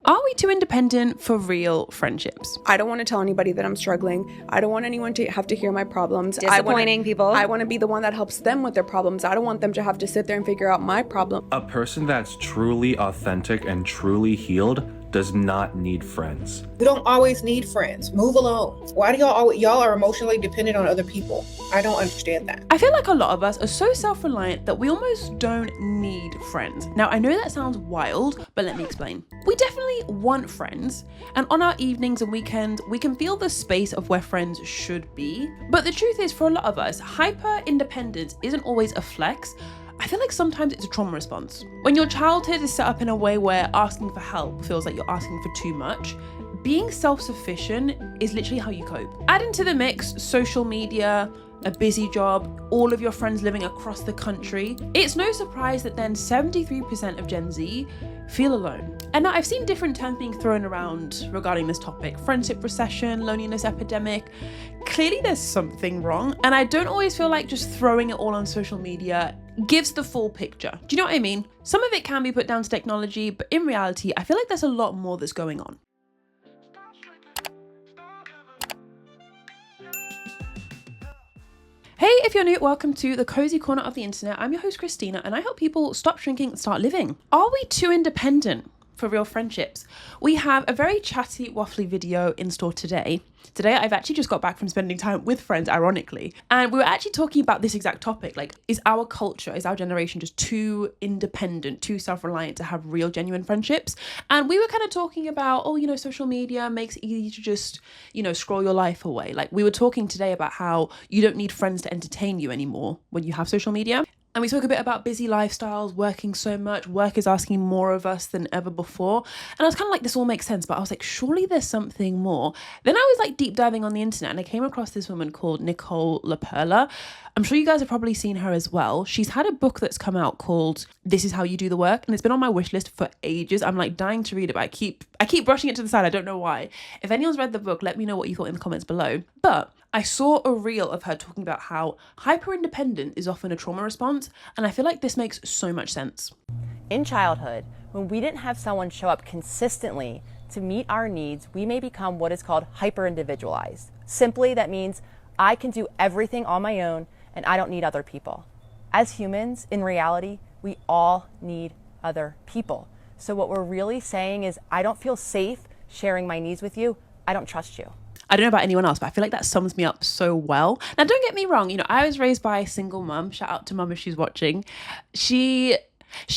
Are we too independent for real friendships? I don't want to tell anybody that I'm struggling. I don't want anyone to have to hear my problems. Disappointing people. I want to be the one that helps them with their problems. I don't want them to have to sit there and figure out my problem. A person that's truly authentic and truly healed does not need friends. You don't always need friends. Move alone. Why do y'all are emotionally dependent on other people? I don't understand that. I feel like a lot of us are so self-reliant that we almost don't need friends. Now, I know that sounds wild, but let me explain. We definitely want friends, and on our evenings and weekends, we can feel the space of where friends should be. But the truth is, for a lot of us, hyper-independence isn't always a flex. I feel like sometimes it's a trauma response. When your childhood is set up in a way where asking for help feels like you're asking for too much, being self-sufficient is literally how you cope. Add into the mix social media, a busy job, all of your friends living across the country. It's no surprise that then 73% of Gen Z feel alone. And now I've seen different terms being thrown around regarding this topic: friendship recession, loneliness epidemic. Clearly there's something wrong, and I don't always feel like just throwing it all on social media gives the full picture. Do you know what I mean? Some of it can be put down to technology, but in reality, I feel like there's a lot more that's going on. Hey, if you're new, welcome to the cozy corner of the internet. I'm your host, Christina, and I help people stop shrinking and start living. Are we too independent for real friendships? We have a very chatty, waffly video in store today. Today, I've actually just got back from spending time with friends, ironically, and we were actually talking about this exact topic. Like, is our culture, is our generation just too independent, too self-reliant to have real, genuine friendships? And we were kind of talking about, social media makes it easy to just, scroll your life away. Like, we were talking today about how you don't need friends to entertain you anymore when you have social media. And we spoke a bit about busy lifestyles, working so much. Work is asking more of us than ever before. And I was kind of like, this all makes sense, but I was like, surely there's something more. Then I was like deep diving on the internet and I came across this woman called Nicole LaPerla. I'm sure you guys have probably seen her as well. She's had a book that's come out called This Is How You Do the Work, and it's been on my wish list for ages. I'm like dying to read it, but I keep brushing it to the side. I don't know why. If anyone's read the book, let me know what you thought in the comments below. But I saw a reel of her talking about how hyper-independent is often a trauma response, and I feel like this makes so much sense. In childhood, when we didn't have someone show up consistently to meet our needs, we may become what is called hyper-individualized. Simply, that means I can do everything on my own and I don't need other people. As humans, in reality, we all need other people. So what we're really saying is, I don't feel safe sharing my needs with you. I don't trust you. I don't know about anyone else, but I feel like that sums me up so well. Now, don't get me wrong. I was raised by a single mum. Shout out to mum if she's watching. She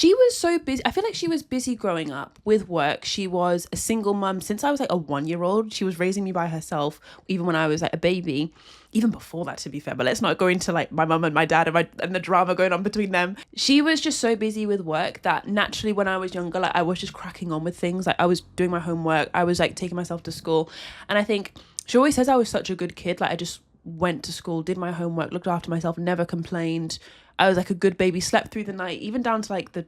was so busy. I feel like she was busy growing up with work. She was a single mum since I was like a 1-year-old. She was raising me by herself, even when I was like a baby. Even before that, to be fair, but let's not go into like my mum and my dad and the drama going on between them. She was just so busy with work that naturally when I was younger, like I was just cracking on with things. Like I was doing my homework. I was like taking myself to school. And I think she always says I was such a good kid. Like I just went to school, did my homework, looked after myself, never complained. I was like a good baby, slept through the night, even down to like the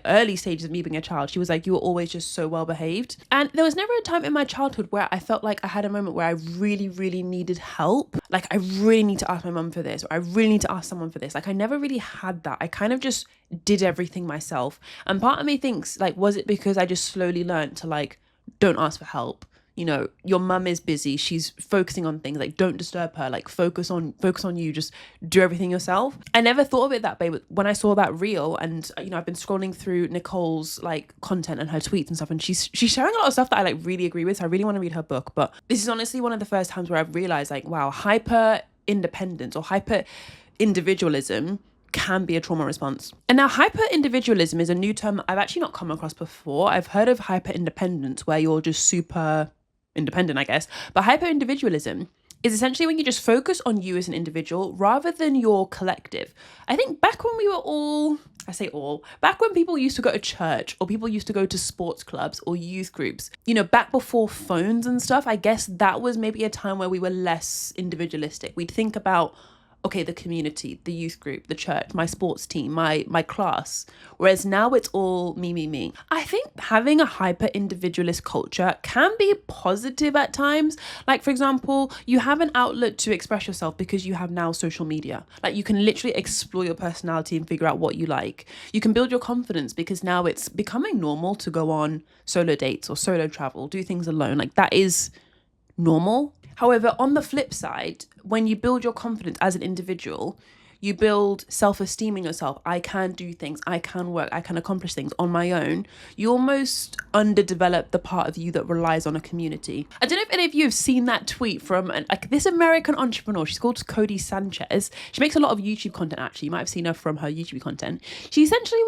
early stages of me being a child. She was like, you were always just so well behaved. And there was never a time in my childhood where I felt like I had a moment where I really, really needed help. Like I really need to ask my mum for this, or I really need to ask someone for this. Like I never really had that. I kind of just did everything myself. And part of me thinks like, was it because I just slowly learned to like, don't ask for help? Your mum is busy. She's focusing on things. Like, don't disturb her. Like, focus on you. Just do everything yourself. I never thought of it that way. But when I saw that reel, and I've been scrolling through Nicole's like content and her tweets and stuff, and she's sharing a lot of stuff that I like really agree with. So I really want to read her book. But this is honestly one of the first times where I've realized like, wow, hyper independence or hyper individualism can be a trauma response. And now hyper-individualism is a new term that I've actually not come across before. I've heard of hyper-independence where you're just super independent, I guess. But hyper-individualism is essentially when you just focus on you as an individual rather than your collective. I think back when we were back when people used to go to church or people used to go to sports clubs or youth groups, back before phones and stuff, I guess that was maybe a time where we were less individualistic. We'd think about okay, the community, the youth group, the church, my sports team, my class. Whereas now it's all me, me, me. I think having a hyper individualist culture can be positive at times. Like, for example, you have an outlet to express yourself because you have now social media. Like, you can literally explore your personality and figure out what you like. You can build your confidence because now it's becoming normal to go on solo dates or solo travel, do things alone. Like, that is normal. However, on the flip side, when you build your confidence as an individual, you build self-esteem in yourself. I can do things, I can work, I can accomplish things on my own. You almost underdevelop the part of you that relies on a community. I don't know if any of you have seen that tweet from this American entrepreneur. She's called Cody Sanchez. She makes a lot of YouTube content, actually. You might have seen her from her YouTube content. She essentially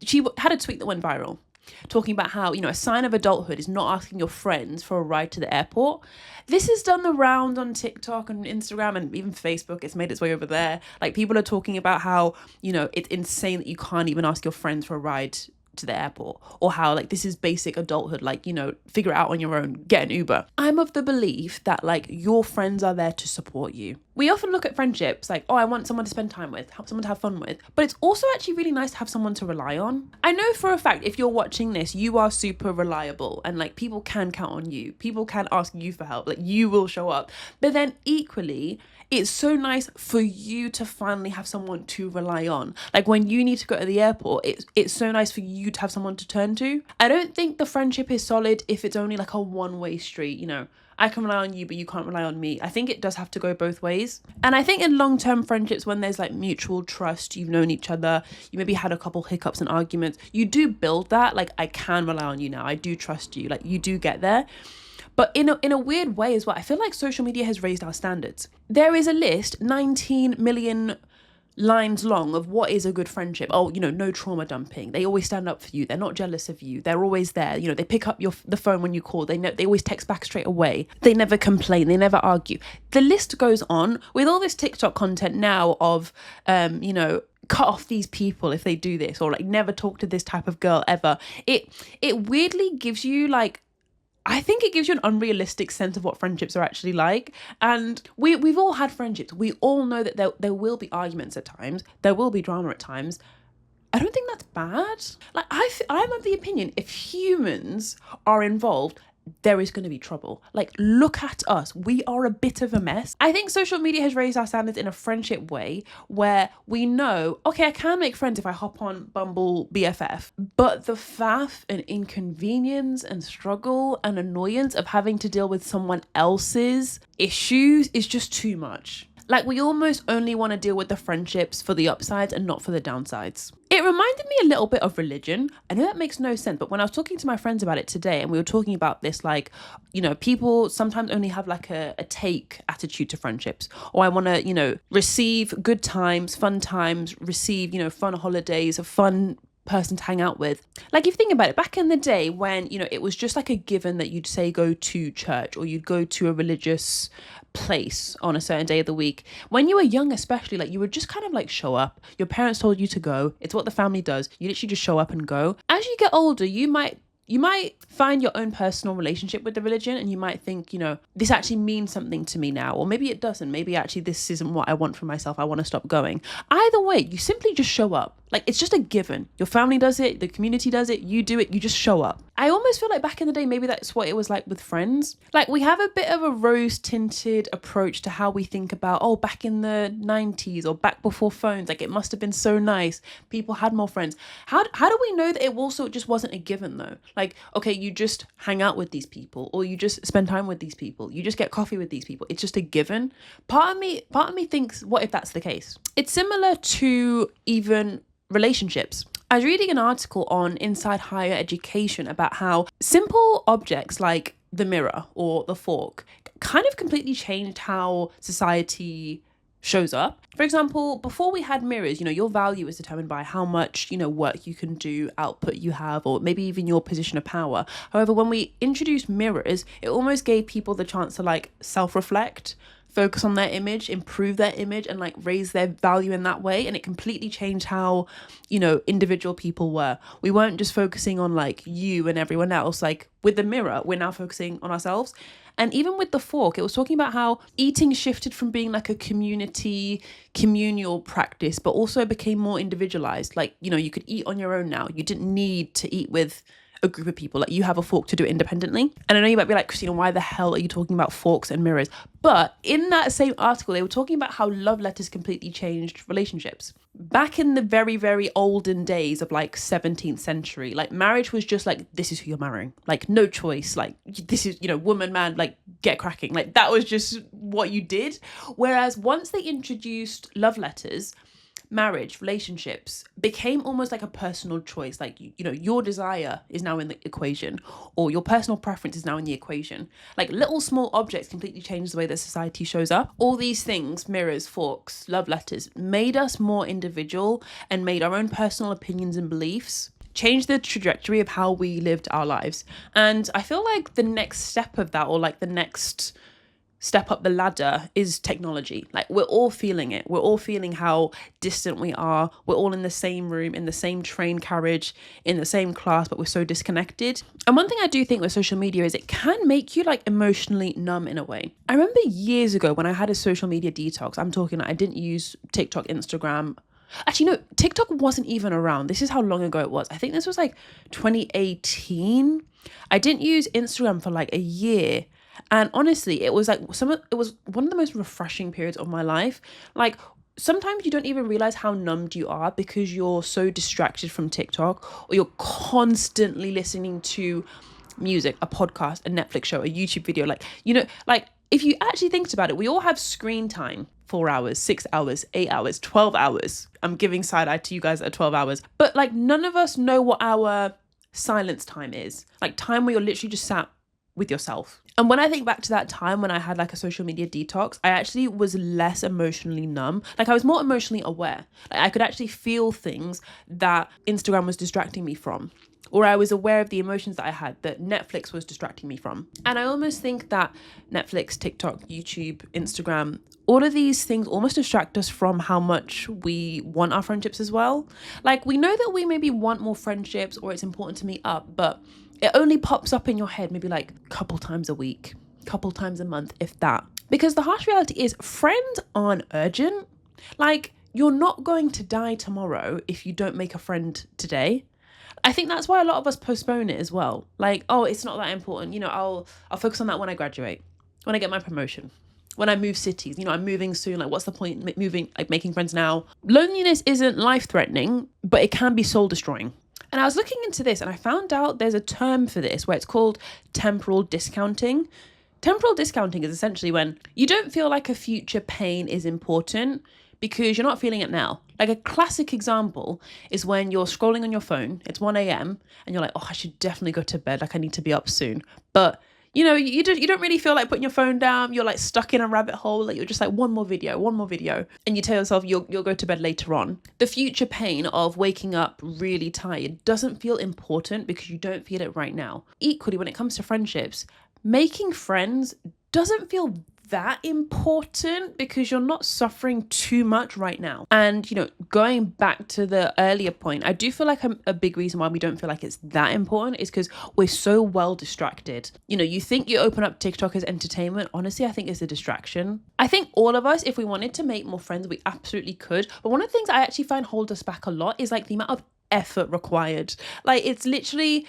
she had a tweet that went viral, talking about how, a sign of adulthood is not asking your friends for a ride to the airport. This has done the round on TikTok and Instagram and even Facebook. It's made its way over there. Like, people are talking about how, it's insane that you can't even ask your friends for a ride to the airport, or how this is basic adulthood, figure it out on your own, get an Uber. I'm of the belief that your friends are there to support you. We often look at friendships like, oh, I want someone to spend time with, someone to have fun with, but it's also actually really nice to have someone to rely on. I know for a fact, if you're watching this, you are super reliable and people can count on you. People can ask you for help, you will show up. But then equally, it's so nice for you to finally have someone to rely on. When you need to go to the airport, it's so nice for you to have someone to turn to. I don't think the friendship is solid if it's only a one-way street, I can rely on you, but you can't rely on me. I think it does have to go both ways. And I think in long-term friendships, when there's mutual trust, you've known each other, you maybe had a couple hiccups and arguments, you do build that. I can rely on you now. I do trust you. You do get there. But in a weird way as well, I feel like social media has raised our standards. There is a list, 19 million lines long, of what is a good friendship. Oh, no trauma dumping. They always stand up for you. They're not jealous of you. They're always there. They pick up the phone when you call. They always text back straight away. They never complain. They never argue. The list goes on with all this TikTok content now of, cut off these people if they do this, or never talk to this type of girl ever. It weirdly gives you I think it gives you an unrealistic sense of what friendships are actually like. And we've all had friendships. We all know that there will be arguments at times. There will be drama at times. I don't think that's bad. I'm of the opinion, if humans are involved, there is going to be trouble. Look at us. We are a bit of a mess. I think social media has raised our standards in a friendship way where we know, okay, I can make friends if I hop on Bumble BFF, but the faff and inconvenience and struggle and annoyance of having to deal with someone else's issues is just too much. We almost only want to deal with the friendships for the upsides and not for the downsides. It reminded me a little bit of religion. I know that makes no sense, but when I was talking to my friends about it today, and we were talking about this, people sometimes only have a take attitude to friendships. Or I want to, receive good times, receive, fun holidays, a fun person to hang out with. If you think about it, back in the day when, it was just a given that you'd say go to church or you'd go to a religious place on a certain day of the week. When you were young, especially, you would just kind of show up. Your parents told you to go. It's what the family does. You literally just show up and go. As you get older, you might find your own personal relationship with the religion, and you might think, this actually means something to me now, or maybe it doesn't. Maybe actually this isn't what I want for myself. I want to stop going. Either way, you simply just show up. It's just a given. Your family does it, the community does it, you do it, you just show up. I almost feel back in the day, maybe that's what it was like with friends. We have a bit of a rose-tinted approach to how we think about, oh, back in the 90s or back before phones, it must have been so nice. People had more friends. How do we know that it also just wasn't a given though? Okay, you just hang out with these people, or you just spend time with these people, you just get coffee with these people. It's just a given. Part of me thinks, what if that's the case? It's similar to even relationships. I was reading an article on Inside Higher Education about how simple objects like the mirror or the fork kind of completely changed how society shows up. For example, before we had mirrors, your value is determined by how much, work you can do, output you have, or maybe even your position of power. However, when we introduced mirrors, it almost gave people the chance to self-reflect. focus on their image, improve their image, and like raise their value in that way. And it completely changed how, you know, individual people were. We weren't just focusing on like you and everyone else. Like with the mirror, we're now focusing on ourselves. And even with the fork, it was talking about how eating shifted from being like a communal practice, but also became more individualized. Like, you know, you could eat on your own now. You didn't need to eat with a group of people. Like, you have a fork to do it independently. And I know you might be like, Christina, why the hell are you talking about forks and mirrors? But in that same article, they were talking about how love letters completely changed relationships. Back in the very, very olden days of like 17th century, like marriage was just like, this is who you're marrying. Like, no choice. Like, this is, you know, woman, man, like, get cracking. Like, that was just what you did. Whereas once they introduced love letters, marriage, relationships became almost like a personal choice. Like, you know, your desire is now in the equation, or your personal preference is now in the equation. Like, little small objects completely changed the way that society shows up. All these things, mirrors, forks, love letters, made us more individual and made our own personal opinions and beliefs change the trajectory of how we lived our lives. And I feel like the next step of that, or like the next step up the ladder, is technology. Like, we're all feeling it. We're all feeling how distant we are. We're all in the same room, in the same train carriage, in the same class, but we're so disconnected. And one thing I do think with social media is it can make you like emotionally numb in a way. I remember years ago when I had a social media detox, I'm talking, I didn't use TikTok, Instagram. Actually, no, TikTok wasn't even around. This is how long ago it was. I think this was like 2018. I didn't use Instagram for like a year. And honestly, it was like it was one of the most refreshing periods of my life. Like, sometimes you don't even realize how numbed you are because you're so distracted from TikTok, or you're constantly listening to music, a podcast, a Netflix show, a YouTube video. Like, you know, like if you actually think about it, we all have screen time. 4 hours, 6 hours, 8 hours, 12 hours. I'm giving side eye to you guys at 12 hours. But like, none of us know what our silence time is. Like, time where you're literally just sat with yourself. And when I think back to that time when I had like a social media detox, I actually was less emotionally numb. Like, I was more emotionally aware. Like, I could actually feel things that Instagram was distracting me from, or I was aware of the emotions that I had that Netflix was distracting me from. And I almost think that Netflix, TikTok, YouTube, Instagram, all of these things almost distract us from how much we want our friendships as well. Like, we know that we maybe want more friendships, or it's important to meet up, but it only pops up in your head maybe like a couple times a week, couple times a month, if that. Because the harsh reality is, friends aren't urgent. Like, you're not going to die tomorrow if you don't make a friend today. I think that's why a lot of us postpone it as well. Like, oh, it's not that important. You know, I'll focus on that when I graduate, when I get my promotion, when I move cities. You know, I'm moving soon. Like, what's the point moving, like making friends now? Loneliness isn't life-threatening, but it can be soul-destroying. And I was looking into this and I found out there's a term for this where it's called temporal discounting. Temporal discounting is essentially when you don't feel like a future pain is important because you're not feeling it now. Like, a classic example is when you're scrolling on your phone, it's 1 a.m. and you're like, oh, I should definitely go to bed. Like, I need to be up soon. But you know, you don't really feel like putting your phone down. You're like stuck in a rabbit hole. Like, you're just like, one more video. And you tell yourself you'll go to bed later on. The future pain of waking up really tired doesn't feel important because you don't feel it right now. Equally, when it comes to friendships, making friends doesn't feel that important because you're not suffering too much right now. And, you know, going back to the earlier point, I do feel like a big reason why we don't feel like it's that important is because we're so well distracted. You know, you think you open up TikTok as entertainment. Honestly, I think it's a distraction. I think all of us, if we wanted to make more friends, we absolutely could. But one of the things I actually find hold us back a lot is like the amount of effort required. Like, it's literally,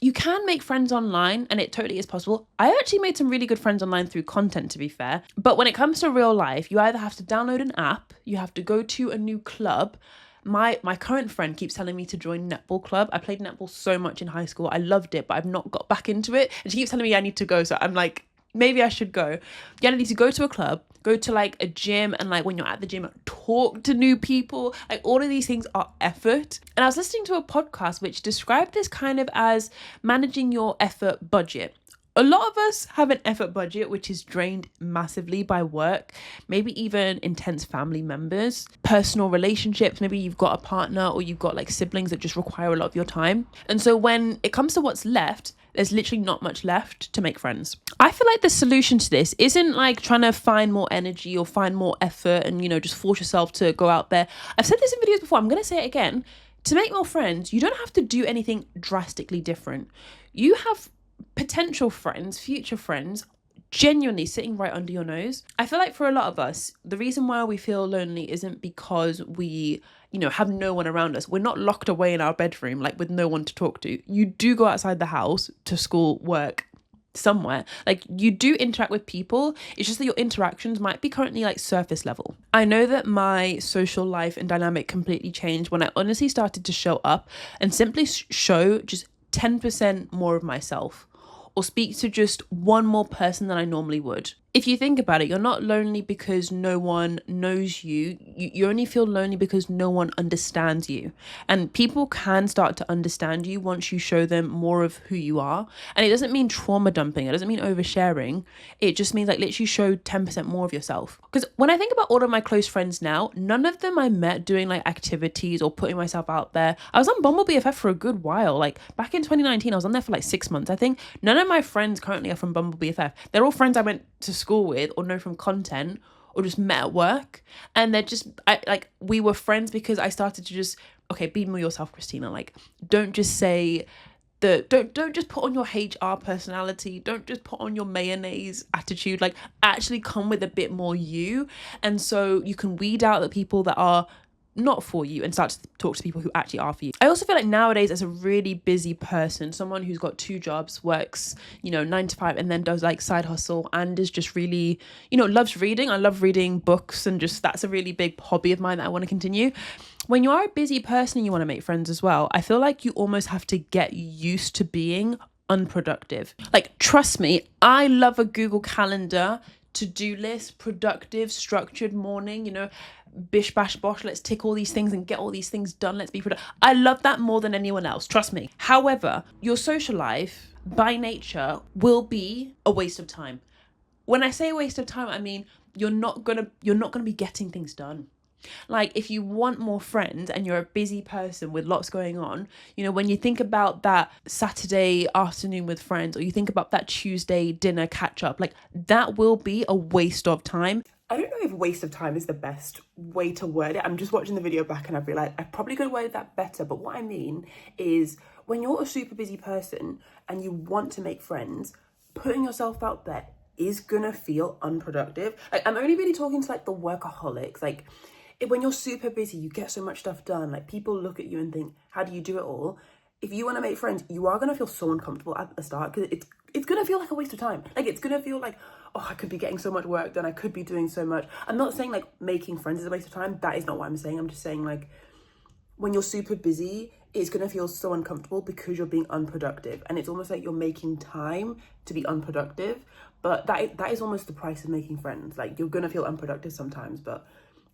you can make friends online and it totally is possible. I actually made some really good friends online through content, to be fair. But when it comes to real life, you either have to download an app, you have to go to a new club. My current friend keeps telling me to join netball club. I played netball so much in high school. I loved it, but I've not got back into it. And she keeps telling me I need to go. So I'm like, maybe I should go. You need to go to a club, go to like a gym, and like when you're at the gym, talk to new people. Like, all of these things are effort. And I was listening to a podcast which described this kind of as managing your effort budget. A lot of us have an effort budget which is drained massively by work, maybe even intense family members, personal relationships. Maybe you've got a partner or you've got like siblings that just require a lot of your time. And so when it comes to what's left, there's literally not much left to make friends. I feel like the solution to this isn't like trying to find more energy or find more effort and, you know, just force yourself to go out there. I've said this in videos before, I'm going to say it again. To make more friends, you don't have to do anything drastically different. You have potential friends, future friends, genuinely sitting right under your nose. I feel like for a lot of us, the reason why we feel lonely isn't because we, you know, have no one around us. We're not locked away in our bedroom, like with no one to talk to. You do go outside the house to school, work, somewhere. Like you do interact with people. It's just that your interactions might be currently like surface level. I know that my social life and dynamic completely changed when I honestly started to show up and simply show just 10% more of myself, or speak to just one more person than I normally would. If you think about it, you're not lonely because no one knows you. You only feel lonely because no one understands you. And people can start to understand you once you show them more of who you are. And it doesn't mean trauma dumping. It doesn't mean oversharing. It just means like literally show 10% more of yourself. Because when I think about all of my close friends now, none of them I met doing like activities or putting myself out there. I was on Bumble BFF for a good while. Like back in 2019, I was on there for like 6 months. I think none of my friends currently are from Bumble BFF. They're all friends I went to school with or know from content or just met at work, and they're just we were friends because I started to just, okay, be more yourself, Christina. Like don't just say don't just put on your HR personality, don't just put on your mayonnaise attitude, like actually come with a bit more you. And so you can weed out the people that are not for you and start to talk to people who actually are for you. I also feel like nowadays as a really busy person, someone who's got 2 jobs, works, you know, 9 to 5 and then does like side hustle and is just really, you know, loves reading. I love reading books and just that's a really big hobby of mine that I want to continue. When you are a busy person and you want to make friends as well, I feel like you almost have to get used to being unproductive. Like, trust me, I love a Google Calendar, to-do list, productive, structured morning, you know, bish bash bosh, let's tick all these things and get all these things done, let's be productive. I love that more than anyone else, trust me. However, your social life by nature will be a waste of time. When I say waste of time, I mean you're not gonna be getting things done. Like if you want more friends and you're a busy person with lots going on, you know, when you think about that Saturday afternoon with friends, or you think about that Tuesday dinner catch up, like that will be a waste of time. I don't know if waste of time is the best way to word it. I'm just watching the video back and I've realized I probably could have worded that better. But what I mean is when you're a super busy person and you want to make friends, putting yourself out there is gonna feel unproductive. Like I'm only really talking to like the workaholics. Like when you're super busy, you get so much stuff done. Like people look at you and think, how do you do it all? If you want to make friends, you are going to feel so uncomfortable at the start because it's going to feel like a waste of time. Like it's going to feel like, oh, I could be getting so much work done. I could be doing so much. I'm not saying like making friends is a waste of time. That is not what I'm saying. I'm just saying like when you're super busy, it's going to feel so uncomfortable because you're being unproductive. And it's almost like you're making time to be unproductive. But that is almost the price of making friends. Like you're going to feel unproductive sometimes, but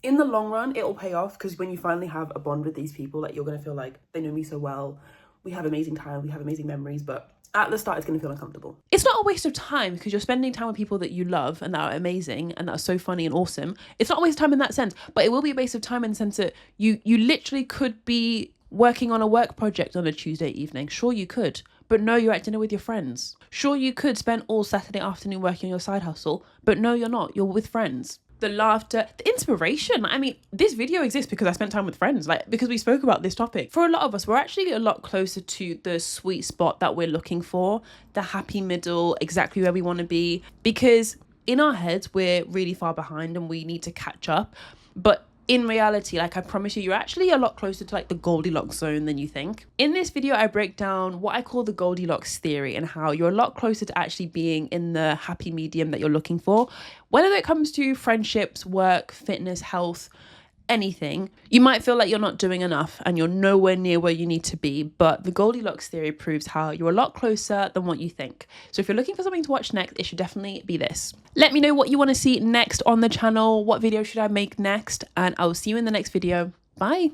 in the long run, it'll pay off because when you finally have a bond with these people, like you're going to feel like they know me so well. We have amazing time, we have amazing memories, but at the start, it's going to feel uncomfortable. It's not a waste of time because you're spending time with people that you love and that are amazing and that are so funny and awesome. It's not a waste of time in that sense, but it will be a waste of time in the sense that you literally could be working on a work project on a Tuesday evening. Sure, you could, but no, you're at dinner with your friends. Sure, you could spend all Saturday afternoon working on your side hustle, but no, you're not. You're with friends. The laughter, the inspiration. I mean, this video exists because I spent time with friends, like because we spoke about this topic. For a lot of us, we're actually a lot closer to the sweet spot that we're looking for, the happy middle, exactly where we want to be, because in our heads, we're really far behind and we need to catch up. But in reality, like I promise you, you're actually a lot closer to like the Goldilocks zone than you think. In this video, I break down what I call the Goldilocks theory and how you're a lot closer to actually being in the happy medium that you're looking for. Whether it comes to friendships, work, fitness, health, anything, you might feel like you're not doing enough and you're nowhere near where you need to be, but the Goldilocks theory proves how you're a lot closer than what you think. So if you're looking for something to watch next, it should definitely be this. Let me know what you want to see next on the channel. What video should I make next? And I will see you in the next video. Bye.